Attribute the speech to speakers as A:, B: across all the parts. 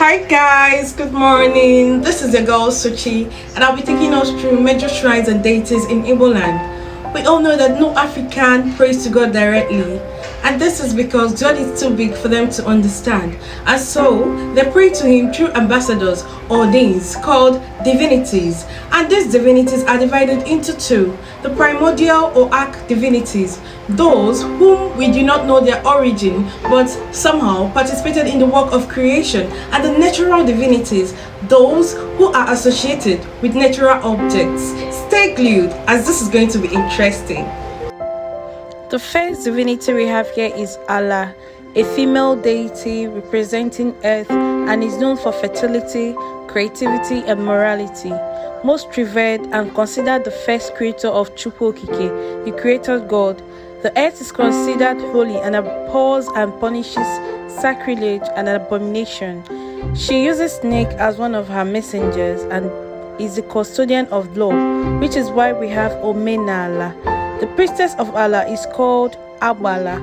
A: Hi guys, good morning. This is your girl Suchi, and I'll be taking us through major shrines and deities in Igbo land. We all know that no African prays to God directly, and this is because God is too big for them to understand, and so they pray to Him through ambassadors or days called divinities. And these divinities are divided into two: the primordial or arch divinities, those whom we do not know their origin but somehow participated in the work of creation, and the natural divinities, those who are associated with natural objects. Stay glued as this is going to be interesting. The first divinity we have here is Allah, a female deity representing earth and is known for fertility, creativity, and morality. Most revered and considered the first creator of Chukwokike, the creator god. The earth is considered holy and abhors and punishes sacrilege and abomination. She uses snake as one of her messengers and is the custodian of law, which is why we have Omenala. The priestess of Allah is called Abala,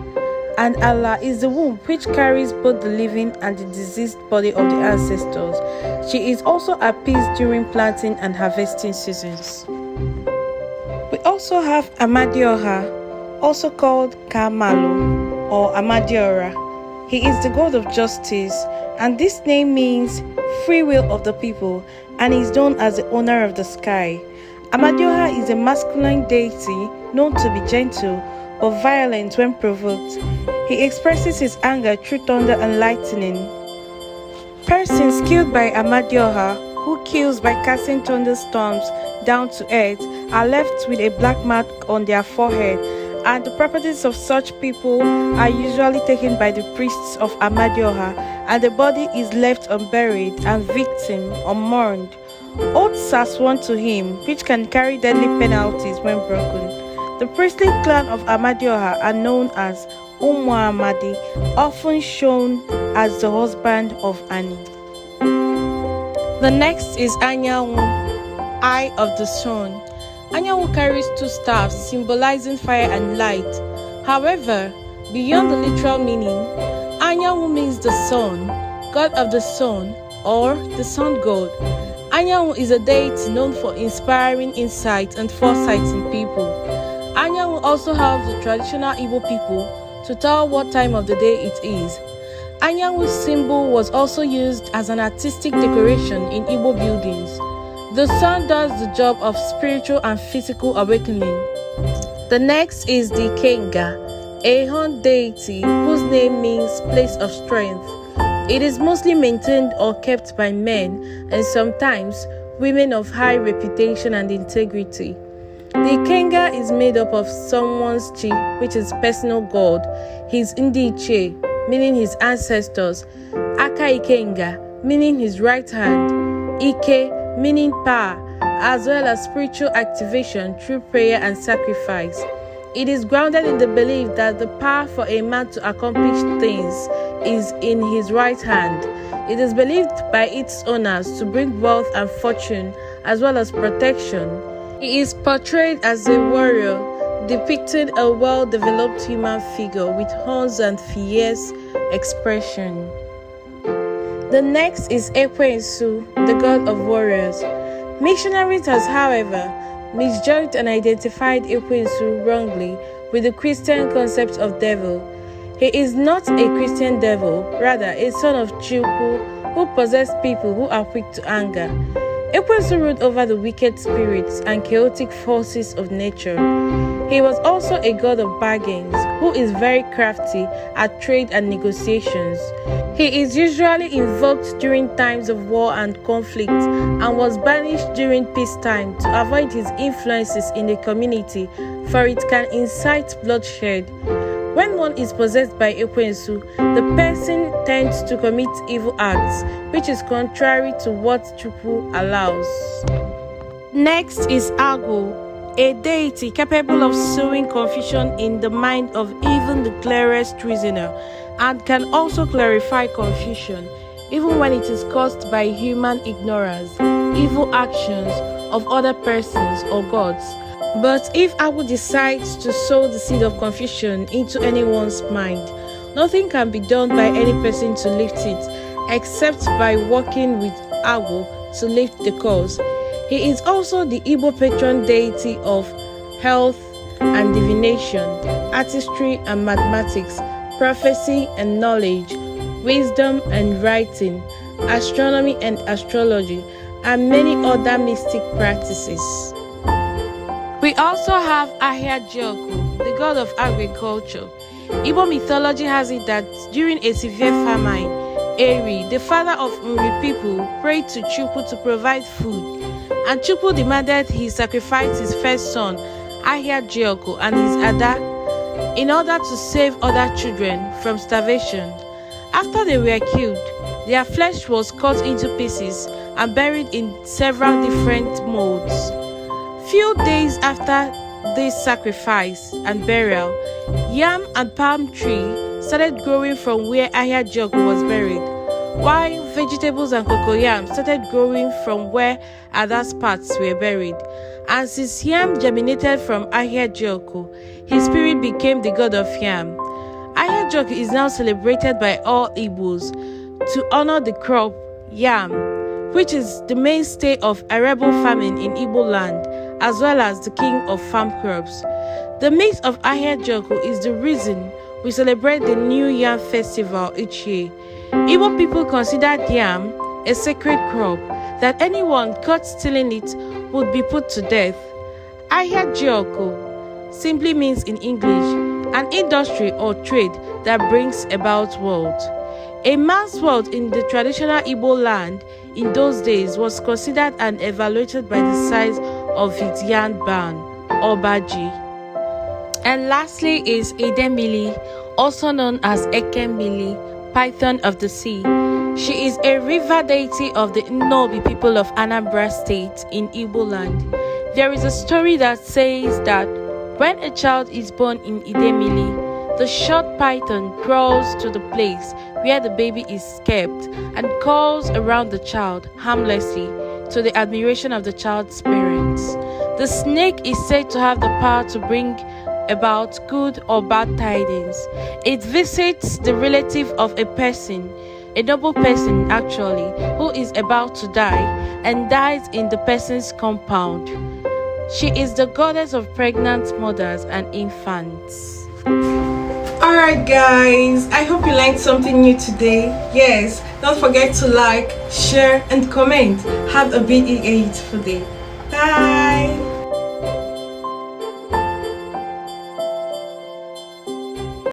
A: and Allah is the womb which carries both the living and the diseased body of the ancestors. She is also appeased during planting and harvesting seasons. We also have Amadioha, also called Kamalu or Amadiora. He is the god of justice, and this name means free will of the people, and is known as the owner of the sky. Amadioha is a masculine deity known to be gentle but violent when provoked. He expresses his anger through thunder and lightning. Persons killed by Amadioha, who kills by casting thunderstorms down to earth, are left with a black mark on their forehead, and the properties of such people are usually taken by the priests of Amadioha, and the body is left unburied and victim unmourned. Oaths are sworn to him, which can carry deadly penalties when broken. The priestly clan of Amadioha are known as Umuamadi, often shown as the husband of Annie. The next is Anyanwu, Eye of the Sun. Anyanwu carries two staffs symbolizing fire and light. However, beyond the literal meaning, Anyanwu means the sun, god of the sun, or the sun god. Anyanwu is a deity known for inspiring insight and foresight in people. Anyanwu also helps the traditional Igbo people to tell what time of the day it is. Anyanwu's symbol was also used as an artistic decoration in Igbo buildings. The sun does the job of spiritual and physical awakening. The next is the Kenga, a horned deity whose name means place of strength. It is mostly maintained or kept by men and sometimes women of high reputation and integrity. The Kenga is made up of someone's chi, which is personal god, his Ndiche, meaning his ancestors, Aka Ikenga, meaning his right hand, Ike, meaning power, as well as spiritual activation through prayer and sacrifice. It is grounded in the belief that the power for a man to accomplish things is in his right hand. It is believed by its owners to bring wealth and fortune, as well as protection. He is portrayed as a warrior, depicting a well-developed human figure with horns and fierce expression. The next is Ekwensu, the god of warriors. Missionaries has, however, misjudged and identified Ekwensu wrongly with the Christian concept of devil. He is not a Christian devil, rather a son of Chukwu who possessed people who are quick to anger. Ekwensu ruled over the wicked spirits and chaotic forces of nature. He was also a god of bargains, who is very crafty at trade and negotiations. He is usually invoked during times of war and conflict and was banished during peacetime to avoid his influences in the community, for it can incite bloodshed. When one is possessed by Ekwensu, the person tends to commit evil acts, which is contrary to what Chukwu allows. Next is Ago, a deity capable of sowing confusion in the mind of even the clearest reasoner, and can also clarify confusion, even when it is caused by human ignorance, evil actions of other persons or gods. But if Agu decides to sow the seed of confusion into anyone's mind, nothing can be done by any person to lift it, except by working with Agwo to lift the cause. He is also the Igbo patron deity of health and divination, artistry and mathematics, prophecy and knowledge, wisdom and writing, astronomy and astrology, and many other mystic practices. We also have Ahia Jioku, the god of agriculture. Igbo mythology has it that during a severe famine, Eri, the father of Nri people, prayed to Chukwu to provide food, and Chukwu demanded he sacrifice his first son, Ahia Jioku, and his Ada, in order to save other children from starvation. After they were killed, their flesh was cut into pieces and buried in several different molds. Few days after this sacrifice and burial, yam and palm tree started growing from where Ahia Jioku was buried, while vegetables and cocoyam started growing from where Ada's parts were buried. And since yam germinated from Ahia Jioku, his spirit became the god of yam. Ahia Jioku is now celebrated by all Igbos to honor the crop yam, which is the mainstay of arable farming in Igbo land, as well as the king of farm crops. The myth of Ahia Jioku is the reason we celebrate the New Yam Festival each year. Igbo people consider yam a sacred crop that anyone caught stealing it would be put to death. Ahia Jioku simply means in English an industry or trade that brings about wealth. A man's wealth in the traditional Igbo land in those days was considered and evaluated by the size of its yarn barn or baji. And lastly is Idemili, also known as Ekemili, Python of the Sea. She is a river deity of the Nnobi people of Anambra State in Igbo land. There is a story that says that when a child is born in Idemili, the short python crawls to the place where the baby is kept and calls around the child harmlessly to the admiration of the child's parents. The snake is said to have the power to bring about good or bad tidings. It visits the relative of a person, a noble person actually, who is about to die and dies in the person's compound. She is the goddess of pregnant mothers and infants. Alright guys, I hope you learned something new today. Yes, don't forget to like, share and comment. Have a beautiful day. Bye.